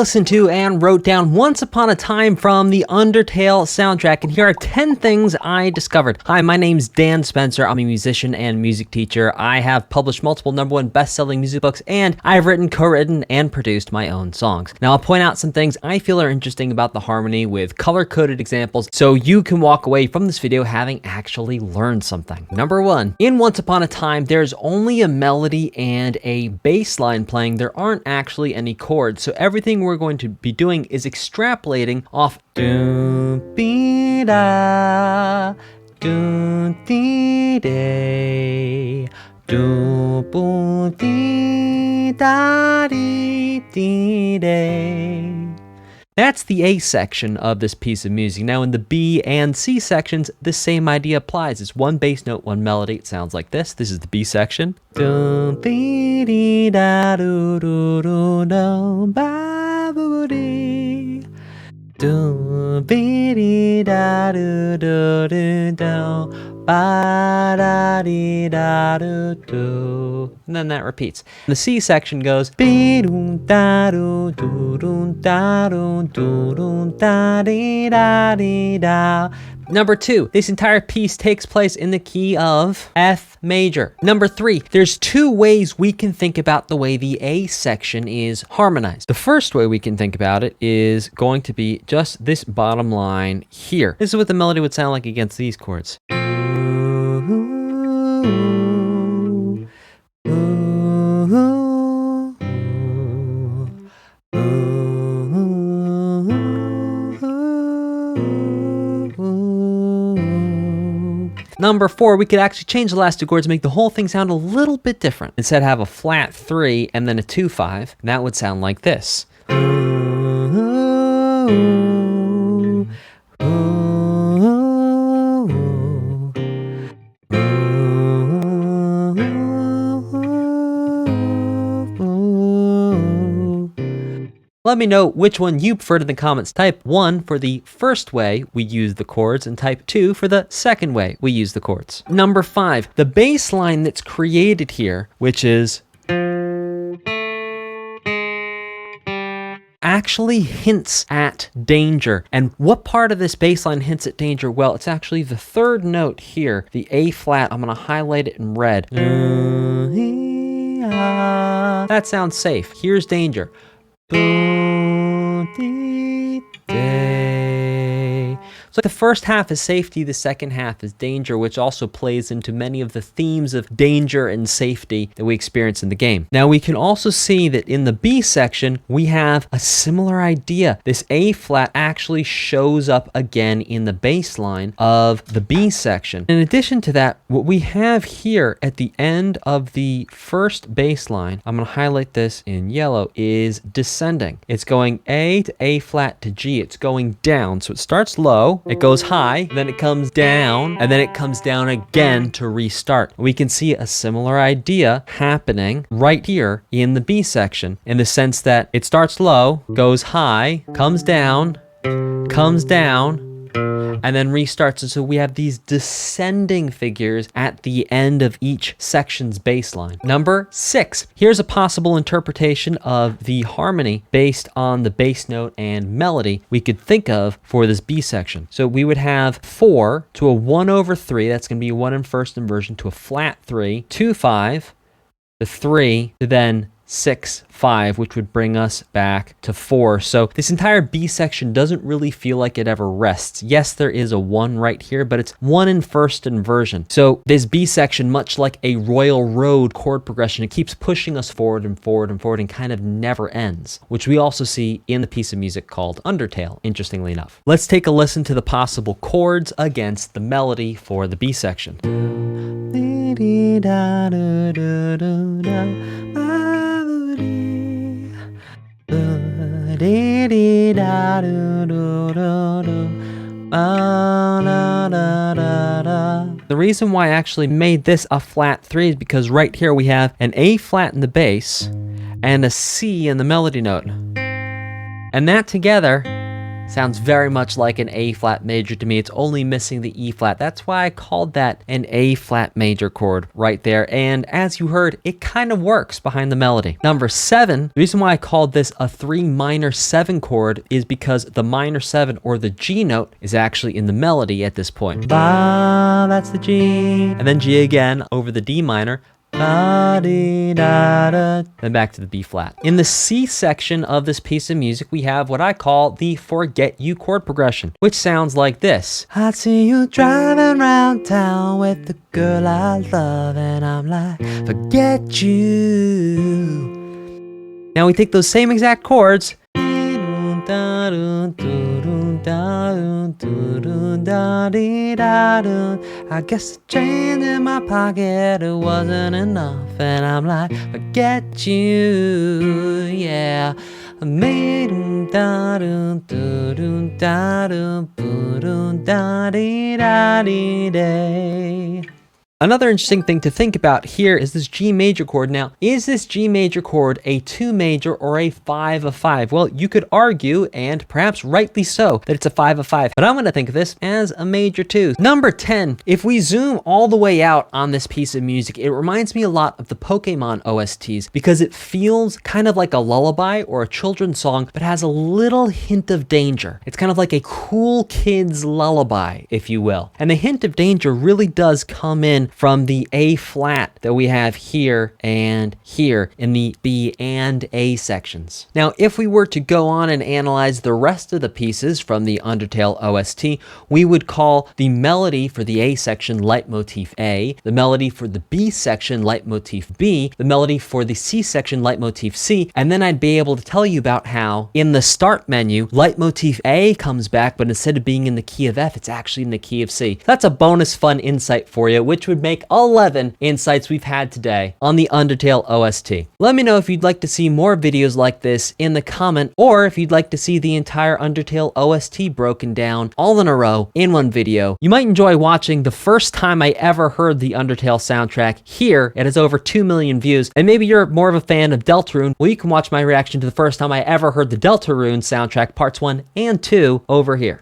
listened to and wrote down Once Upon a Time from the Undertale soundtrack, and here are 10 things I discovered. Hi, my name's Dan Spencer. I'm a musician and music teacher. I have published multiple #1 best-selling music books, and I've written, co-written, and produced my own songs. Now, I'll point out some things I feel are interesting about the harmony with color-coded examples, so you can walk away from this video having actually learned something. Number 1, in Once Upon a Time, there's only a melody and a bass line playing. There aren't actually any chords, so everything we're going to be doing is extrapolating off do-be-da, do-dee-day, do-boo-dee-da-dee-dee-day. That's the A section of this piece of music. Now in the B and C sections, the same idea applies. It's one bass note, one melody. It sounds like this. This is the B section. And then that repeats. The C section goes. Number 2, this entire piece takes place in the key of F major. Number 3, there's 2 ways we can think about the way the A section is harmonized. The first way we can think about it is going to be just this bottom line here. This is what the melody would sound like against these chords. Number 4, we could actually change the last 2 chords to make the whole thing sound a little bit different. Instead, have a flat 3 and then a 2-5. And that would sound like this. Let me know which one you preferred in the comments. Type 1 for the first way we use the chords, and type 2 for the second way we use the chords. Number 5, the bass line that's created here, which is actually hints at danger. And what part of this bass line hints at danger? Well, it's actually the 3rd note here, the A flat. I'm going to highlight it in red. That sounds safe. Here's danger. So the first half is safety, the second half is danger, which also plays into many of the themes of danger and safety that we experience in the game. Now we can also see that in the B section, we have a similar idea. This A flat actually shows up again in the bass line of the B section. In addition to that, what we have here at the end of the first bass line, I'm going to highlight this in yellow, is descending. It's going A to A flat to G. It's going down. So it starts low. It goes high, then it comes down, and then it comes down again to restart. We can see a similar idea happening right here in the B section, in the sense that it starts low, goes high, comes down, and then restarts. And so we have these descending figures at the end of each section's bass line. Number 6, here's a possible interpretation of the harmony based on the bass note and melody we could think of for this B section. So we would have 4 to a 1/3, that's going to be 1 in first inversion, to a flat 3, 2-5, the 3, to then 6-5, which would bring us back to 4. So this entire B section doesn't really feel like it ever rests. Yes, there is a 1 right here, but it's 1 in first inversion. So this B section, much like a Royal Road chord progression, it keeps pushing us forward and forward and forward and kind of never ends, which we also see in the piece of music called Undertale, interestingly enough. Let's take a listen to the possible chords against the melody for the B section. The reason why I actually made this a flat 3 is because right here we have an A flat in the bass and a C in the melody note. And that together Sounds very much like an A flat major to me. It's only missing the E flat. That's why I called that an A flat major chord right there. And as you heard, it kind of works behind the melody. Number 7, the reason why I called this a 3 minor 7 chord is because the minor 7 or the G note is actually in the melody at this point. Ba, that's the G. And then G again over the D minor. Da, dee, da, da. Then back to the B flat. In the C section of this piece of music, we have what I call the Forget You chord progression, which sounds like this. I see you driving around town with the girl I love, and I'm like, forget you. Now we take those same exact chords. I guess the change in my pocket, it wasn't enough, and I'm like, forget you, yeah. Another interesting thing to think about here is this G major chord. Now, is this G major chord a 2 major or a 5 of 5? Well, you could argue, and perhaps rightly so, that it's a 5 of 5, but I'm going to think of this as a major 2. Number 10, if we zoom all the way out on this piece of music, it reminds me a lot of the Pokemon OSTs because it feels kind of like a lullaby or a children's song, but has a little hint of danger. It's kind of like a cool kid's lullaby, if you will. And the hint of danger really does come in from the A flat that we have here and here in the B and A sections. Now, if we were to go on and analyze the rest of the pieces from the Undertale OST, we would call the melody for the A section leitmotif A, the melody for the B section leitmotif B, the melody for the C section leitmotif C, and then I'd be able to tell you about how in the start menu, leitmotif A comes back, but instead of being in the key of F, it's actually in the key of C. That's a bonus fun insight for you, which would make 11 insights we've had today on the Undertale OST. Let me know if you'd like to see more videos like this in the comment, or if you'd like to see the entire Undertale OST broken down all in a row in one video. You might enjoy watching the first time I ever heard the Undertale soundtrack. Here, it has over 2 million views, and maybe you're more of a fan of Deltarune. Well, you can watch my reaction to the first time I ever heard the Deltarune soundtrack parts 1 and 2 over here.